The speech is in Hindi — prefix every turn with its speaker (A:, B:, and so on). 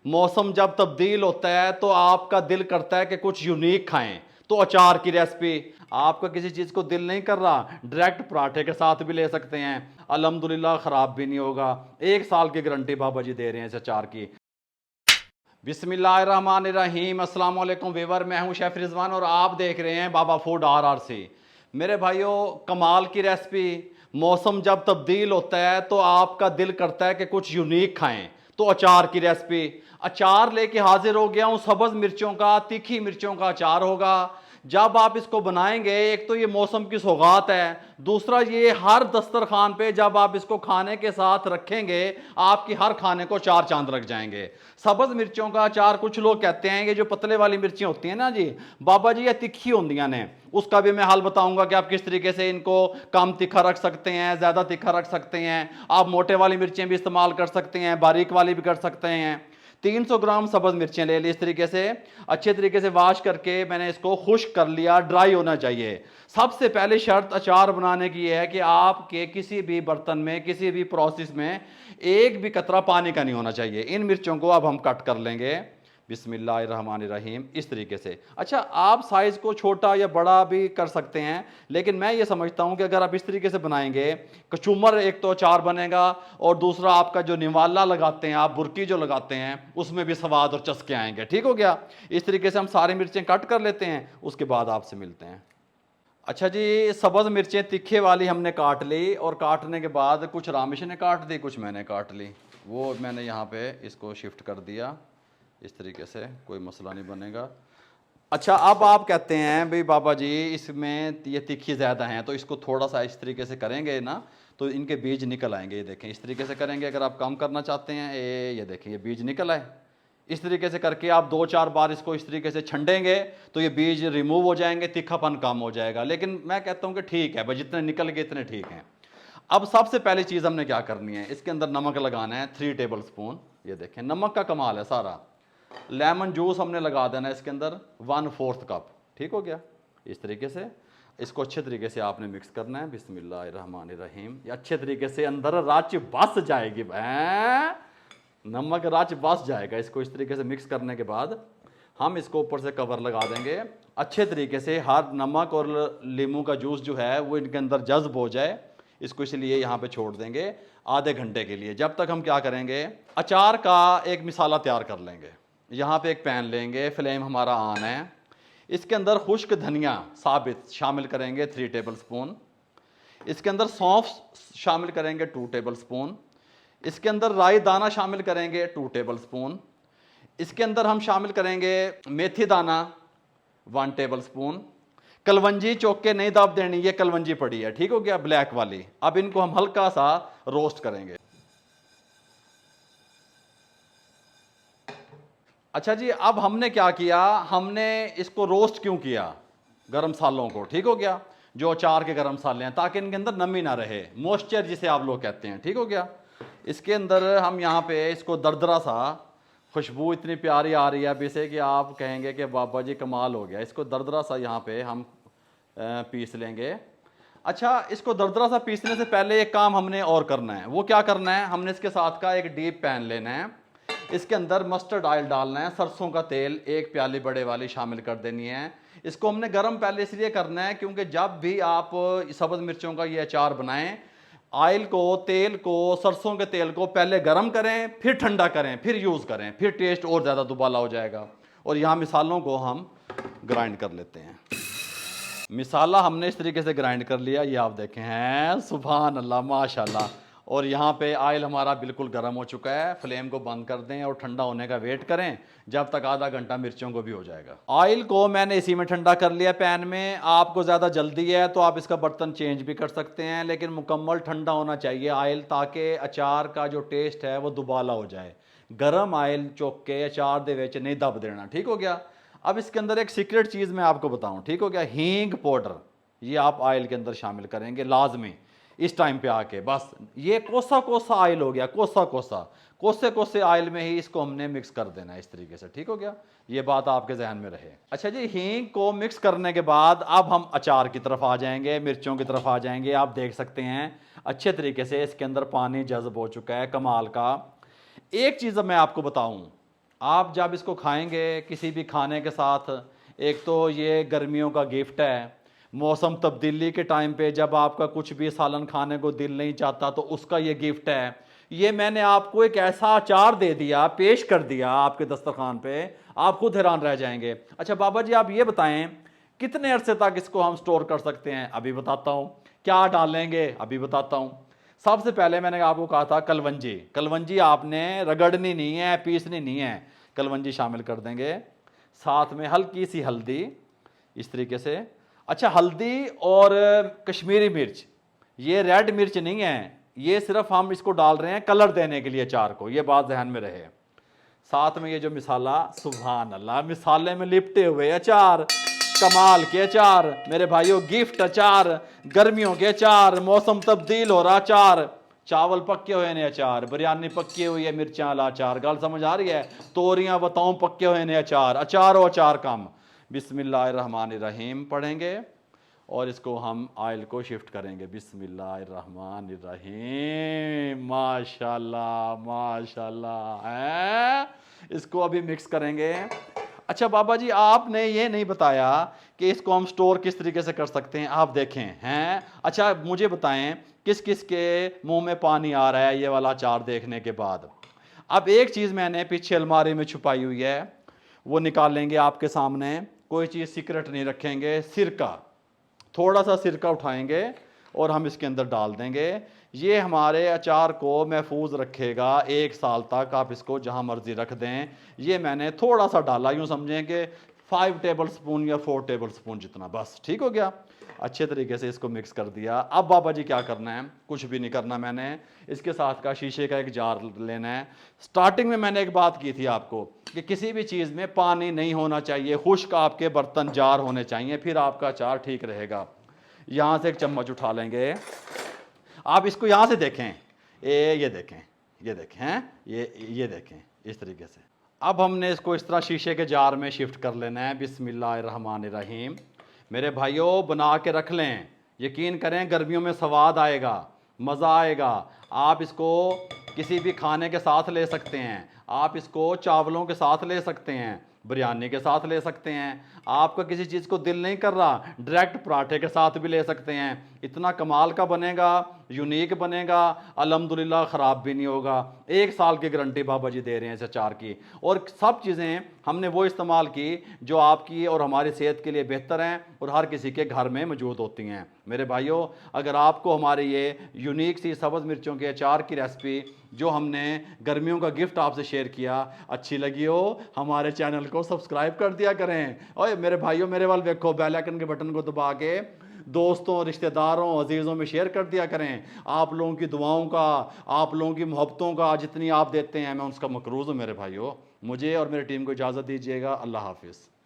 A: मौसम जब तब्दील होता है तो आपका दिल करता है कि कुछ यूनिक खाएं, तो अचार की रेसिपी। आपका किसी चीज़ को दिल नहीं कर रहा, डायरेक्ट पराठे के साथ भी ले सकते हैं, अल्हम्दुलिल्लाह ख़राब भी नहीं होगा। 1 साल की गारंटी बाबा जी दे रहे हैं इस अचार की। बिस्मिल्लाहिर्रहमानिर्रहीम, अस्सलाम वालेकुम वीवर, मैं हूं शेफ रिजवान और आप देख रहे हैं बाबा फूड RRC। मेरे भाइयों, कमाल की रेसिपी। मौसम जब तब्दील होता है तो आपका दिल करता है कि कुछ यूनिक खाएं, तो अचार की रेसिपी। अचार लेके हाजिर हो गया हूं, सब्ज़ मिर्चों का, तीखी मिर्चों का अचार होगा। जब आप इसको बनाएंगे, एक तो ये मौसम की सौगात है, दूसरा ये हर दस्तरखान पे जब आप इसको खाने के साथ रखेंगे, आपकी हर खाने को 4 चांद लग जाएंगे। सब्ज़ मिर्चों का अचार, कुछ लोग कहते हैं कि जो पतले वाली मिर्चें होती हैं ना जी बाबा जी, ये तिखी होंदियां ने, उसका भी मैं हाल बताऊंगा कि आप किस तरीके से इनको कम तीखा रख सकते हैं, ज़्यादा तीखा रख सकते हैं। आप मोटे वाली मिर्चें भी इस्तेमाल कर सकते हैं, बारीक वाली भी कर सकते हैं। 300 ग्राम सब्ज़ मिर्चें ले ली, इस तरीके से अच्छे तरीके से वाश करके मैंने इसको खुश्क कर लिया, ड्राई होना चाहिए। सबसे पहले शर्त अचार बनाने की है कि आपके किसी भी बर्तन में, किसी भी प्रोसेस में एक भी कतरा पानी का नहीं होना चाहिए। इन मिर्चों को अब हम कट कर लेंगे बिस्मिल्लाहिर्रहमानिर्रहीम, इस तरीके से। अच्छा, आप साइज़ को छोटा या बड़ा भी कर सकते हैं, लेकिन मैं ये समझता हूँ कि अगर आप इस तरीके से बनाएंगे, कचूमर एक तो अचार बनेगा, और दूसरा आपका जो निवाला लगाते हैं आप, बुरकी जो लगाते हैं, उसमें भी स्वाद और चस्के आएंगे। ठीक हो गया। इस तरीके से हम सारी मिर्चें कट कर लेते हैं, उसके बाद आपसे मिलते हैं। अच्छा जी, सब्ज़ मिर्चें तीखे वाली हमने काट ली, और काटने के बाद कुछ रामिश ने काट दी, कुछ मैंने काट ली। वो मैंने यहाँ पे इसको शिफ्ट कर दिया, इस तरीके से कोई मसला नहीं बनेगा। अच्छा, अब आप कहते हैं भाई बाबा जी इसमें ये तीखी ज़्यादा हैं, तो इसको थोड़ा सा इस तरीके से करेंगे ना तो इनके बीज निकल आएंगे। ये देखें, इस तरीके से करेंगे। अगर आप कम करना चाहते हैं, ये देखें, ये बीज निकल आए। इस तरीके से करके आप 2-4 बार इसको इस तरीके से छंडेंगे तो ये बीज रिमूव हो जाएंगे, तीखापन कम हो जाएगा। लेकिन मैं कहता हूँ कि ठीक है भाई, जितने निकल गए इतने ठीक हैं। अब सबसे पहली चीज़ हमने क्या करनी है, इसके अंदर नमक लगाना है 3 टेबल स्पून। ये देखें, नमक का कमाल है सारा। लेमन जूस हमने लगा देना है इसके अंदर 1/4 कप। ठीक हो गया। इस तरीके से इसको अच्छे तरीके से आपने मिक्स करना है बिस्मिल्लाहिर्रहमानिर्रहीम। ये अच्छे तरीके से अंदर रच बस जाएगी, नमक रच बस जाएगा। इसको इस तरीके से मिक्स करने के बाद हम इसको ऊपर से कवर लगा देंगे, अच्छे तरीके से हर नमक और नींबू का जूस जो है वो इनके अंदर जज्ब हो जाए। इसको इसलिए यहाँ पे छोड़ देंगे आधे घंटे के लिए। जब तक हम क्या करेंगे, अचार का एक मिसाला तैयार कर लेंगे। यहाँ पे एक पैन लेंगे, फ्लेम हमारा ऑन है। इसके अंदर खुश्क धनिया साबित शामिल करेंगे 3 टेबल स्पून। इसके अंदर सौंफ शामिल करेंगे 2 टेबल स्पून। इसके अंदर राई दाना शामिल करेंगे 2 टेबल स्पून। इसके अंदर हम शामिल करेंगे मेथी दाना 1 टेबल स्पून। कलवंजी चौक के नहीं दाब देनी, ये कलवंजी पड़ी है, ठीक हो गया, ब्लैक वाली। अब इनको हम हल्का सा रोस्ट करेंगे। अच्छा जी, अब हमने क्या किया, हमने इसको रोस्ट क्यों किया, गरम मसालों को। ठीक हो गया, जो अचार के गरम मसाले हैं, ताकि इनके अंदर नमी ना रहे, मॉइस्चर जिसे आप लोग कहते हैं। ठीक हो गया। इसके अंदर हम यहाँ पे इसको दरदरा सा, खुशबू इतनी प्यारी आ रही है अभी से कि आप कहेंगे कि बाबा जी कमाल हो गया। इसको दरदरा सा यहाँ पे हम पीस लेंगे। अच्छा, इसको दरदरा सा पीसने से पहले एक काम हमने और करना है। वो क्या करना है, हमने इसके साथ का एक डीप पैन लेना है। इसके अंदर मस्टर्ड ऑयल डालना है, सरसों का तेल 1 प्याली बड़े वाली शामिल कर देनी है। इसको हमने गरम पहले इसलिए करना है क्योंकि जब भी आप सब्ज़ मिर्चों का ये अचार बनाएं, ऑयल को, तेल को, सरसों के तेल को पहले गरम करें, फिर ठंडा करें, फिर यूज़ करें, फिर टेस्ट और ज़्यादा दुबाला हो जाएगा। और यहाँ मिसालों को हम ग्राइंड कर लेते हैं। मिसाला हमने इस तरीके से ग्राइंड कर लिया, ये आप देखें हैं, सुभान अल्लाह माशाल्लाह। और यहाँ पे ऑयल हमारा बिल्कुल गर्म हो चुका है। फ्लेम को बंद कर दें और ठंडा होने का वेट करें, जब तक आधा घंटा मिर्चों को भी हो जाएगा। ऑयल को मैंने इसी में ठंडा कर लिया पैन में। आपको ज़्यादा जल्दी है तो आप इसका बर्तन चेंज भी कर सकते हैं, लेकिन मुकम्मल ठंडा होना चाहिए ऑयल, ताकि अचार का जो टेस्ट है वो दुबाला हो जाए। गर्म ऑयल चुक के अचार दे विच नहीं दब देना। ठीक हो गया। अब इसके अंदर एक सीक्रेट चीज़ मैं आपको बताऊं, ठीक हो गया, हींग पाउडर, ये आप ऑयल के अंदर शामिल करेंगे लाजमी इस टाइम पे आके। बस ये कोसा कोसा ऑयल हो गया, कोसा कोसा, कोसे कोसे ऑयल में ही इसको हमने मिक्स कर देना है इस तरीके से। ठीक हो गया, ये बात आपके जहन में रहे। अच्छा जी, हींग को मिक्स करने के बाद अब हम अचार की तरफ आ जाएंगे, मिर्चों की तरफ आ जाएंगे। आप देख सकते हैं अच्छे तरीके से इसके अंदर पानी जज्ब हो चुका है, कमाल का। एक चीज़ मैं आपको बताऊं, आप जब इसको खाएंगे किसी भी खाने के साथ, एक तो ये गर्मियों का गिफ्ट है, मौसम तब्दीली के टाइम पे जब आपका कुछ भी सालन खाने को दिल नहीं चाहता तो उसका ये गिफ्ट है। ये मैंने आपको एक ऐसा अचार दे दिया, पेश कर दिया आपके दस्तरखान पे, आप खुद हैरान रह जाएंगे। अच्छा बाबा जी आप ये बताएं कितने अरसे तक इसको हम स्टोर कर सकते हैं? अभी बताता हूँ। क्या डालेंगे? अभी बताता हूँ। सबसे पहले मैंने आपको कहा था कलवंजी। कलवंजी आपने रगड़नी नहीं है, पीसनी नहीं है, कलवंजी शामिल कर देंगे। साथ में हल्की सी हल्दी, इस तरीके से। अच्छा हल्दी और कश्मीरी मिर्च, ये रेड मिर्च नहीं है, ये सिर्फ हम इसको डाल रहे हैं कलर देने के लिए अचार को, ये बात ध्यान में रहे। साथ में ये जो मिसाला, सुभान अल्लाह, मिसाले में लिपटे हुए अचार, कमाल के अचार मेरे भाइयों, गिफ्ट अचार, गर्मियों के अचार, मौसम तब्दील हो रहा अचार, चावल पक्के हुए ने अचार, बिरयानी पक्की हुई है, मिर्चा वाला अचार, गल समझ आ रही है? तोरियां बताऊं पक्के हुए ने अचार, अचारो अचार कम। बिस्मिल्लाहिर्रहमानिर्रहीम पढ़ेंगे और इसको हम आयल को शिफ्ट करेंगे। बिस्मिल्लाहिर्रहमानिर्रहीम, माशाल्लाह माशाल्लाह है। इसको अभी मिक्स करेंगे। अच्छा बाबा जी आपने ये नहीं बताया कि इसको हम स्टोर किस तरीके से कर सकते हैं, आप देखें हैं। अच्छा मुझे बताएं किस किस के मुंह में पानी आ रहा है ये वाला अचार देखने के बाद? अब एक चीज़ मैंने पीछे अलमारी में छुपाई हुई है, वो निकालेंगे आपके सामने, कोई चीज़ सीक्रेट नहीं रखेंगे। सिरका, थोड़ा सा सिरका उठाएंगे और हम इसके अंदर डाल देंगे। ये हमारे अचार को महफूज रखेगा 1 साल तक, आप इसको जहाँ मर्जी रख दें। ये मैंने थोड़ा सा डाला, यूँ समझें कि 5 टेबल स्पून या 4 टेबल स्पून जितना, बस ठीक हो गया। अच्छे तरीके से इसको मिक्स कर दिया। अब बाबा जी क्या करना है? कुछ भी नहीं करना मैंने, इसके साथ का शीशे का एक जार लेना है। स्टार्टिंग में मैंने एक बात की थी आपको कि किसी भी चीज़ में पानी नहीं होना चाहिए, खुश्क आपके बर्तन जार होने चाहिए, फिर आपका अचार ठीक रहेगा। यहाँ से एक चम्मच उठा लेंगे, आप इसको यहाँ से देखें, ये देखें, ये देखें हैं, ये देखें इस तरीके से। अब हमने इसको इस तरह शीशे के जार में शिफ्ट कर लेना है। बिस्मिल्लाहिर्रहमानिर्रहीम मेरे भाइयों, बना के रख लें, यकीन करें गर्मियों में स्वाद आएगा, मज़ा आएगा। आप इसको किसी भी खाने के साथ ले सकते हैं, आप इसको चावलों के साथ ले सकते हैं, बिरयानी के साथ ले सकते हैं, आपका किसी चीज़ को दिल नहीं कर रहा डायरेक्ट पराठे के साथ भी ले सकते हैं। इतना कमाल का बनेगा, यूनिक बनेगा, अल्हम्दुलिल्लाह ख़राब भी नहीं होगा। 1 साल की गारंटी बाबा जी दे रहे हैं इस अचार की। और सब चीज़ें हमने वो इस्तेमाल की जो आपकी और हमारी सेहत के लिए बेहतर हैं और हर किसी के घर में मौजूद होती हैं। मेरे भाइयों, अगर आपको हमारी ये यूनिक सी सब्ज़ मिर्चों के अचार की रेसिपी जो हमने गर्मियों का गिफ्ट आपसे शेयर किया अच्छी लगी हो, हमारे चैनल को सब्सक्राइब कर दिया करें। और मेरे भाइयों मेरे वाल देखो, बेल आइकन के बटन को दबा के दोस्तों, रिश्तेदारों, अजीज़ों में शेयर कर दिया करें। आप लोगों की दुआओं का, आप लोगों की मोहब्बतों का जितनी आप देते हैं मैं उसका मकरूज़ हूँ। मेरे भाइयों, मुझे और मेरी टीम को इजाज़त दीजिएगा। अल्लाह हाफिज़।